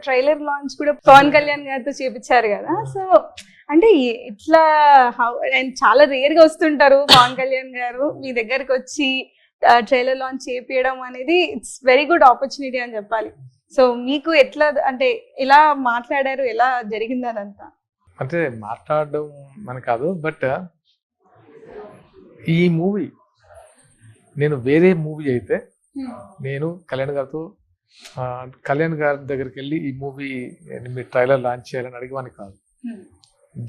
Trailer launch కూడా పవన్ కళ్యాణ్ గారితో చేపించారు కదా. సో అంటే ఇట్లా అండ్ చాలా రేర్ గా వస్తుంటారు పవన్ కళ్యాణ్ గారు మీ దగ్గరకు వచ్చి ట్రైలర్ లాంచ్ చేపించడం అనేది ఇట్స్ వెరీ గుడ్ ఆపర్చునిటీ అని చెప్పాలి. సో మీకు ఎట్లా అంటే ఎలా మాట్లాడారు, ఎలా జరిగింది అదంతా? అంటే మాట్లాడడం మన కాదు, బట్ ఈ మూవీ నేను వేరే మూవీ అయితే నేను కళ్యాణ్ గారి దగ్గరికి వెళ్ళి ఈ మూవీ మీ ట్రైలర్ లాంచ్ చేయాలని అడిగేవాని కాదు.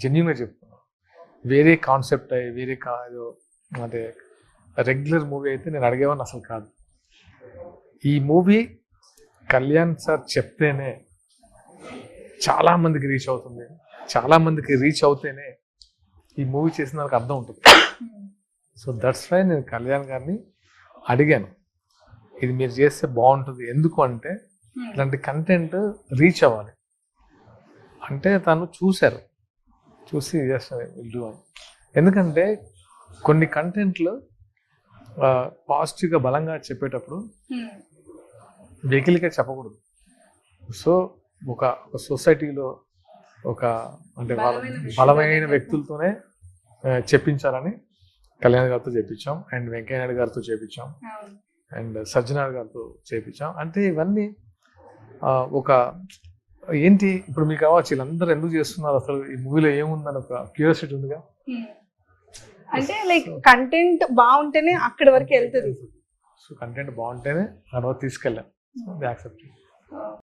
జెన్యున్గా చెప్తున్నాను. వేరే కాన్సెప్ట్ వేరే కాదు అంటే రెగ్యులర్ మూవీ అయితే నేను అడిగేవాడిని అసలు కాదు. ఈ మూవీ కళ్యాణ్ సార్ చెప్తేనే చాలా మందికి రీచ్ అవుతుంది, చాలా మందికి రీచ్ అవుతేనే ఈ మూవీ చేసిన దానికి అర్థం ఉంటుంది. సో దట్స్ వై నేను కళ్యాణ్ గారిని అడిగాను, ఇది మీరు చేస్తే బాగుంటుంది. ఎందుకు అంటే ఇలాంటి కంటెంట్ రీచ్ అవ్వాలి అంటే తను చూసి చేస్తారు విల్లు అని. ఎందుకంటే కొన్ని కంటెంట్లు పాజిటివ్గా బలంగా చెప్పేటప్పుడు వెకిలిగా చెప్పకూడదు. సో ఒక సొసైటీలో అంటే బలమైన వ్యక్తులతోనే చెప్పించాలని కళ్యాణ్ గారితో చేపించాం, అండ్ వెంకయ్య నాయుడు గారితో చేపించాం, అండ్ సజ్జనార్ గారితో చేపించాం. అంటే ఇవన్నీ ఏంటి ఇప్పుడు మీకు కావచ్చు వీళ్ళందరూ ఎందుకు చేస్తున్నారు, అసలు ఈ మూవీలో ఏముందని ఒక క్యూరియాసిటీ ఉందిగా. అంటే లైక్ కంటెంట్ బాగుంటేనే అక్కడి వరకు వెళ్తుంది. సో కంటెంట్ బాగుంటేనే అక్కడ తీసుకెళ్ళాం. యాక్సెప్ట్.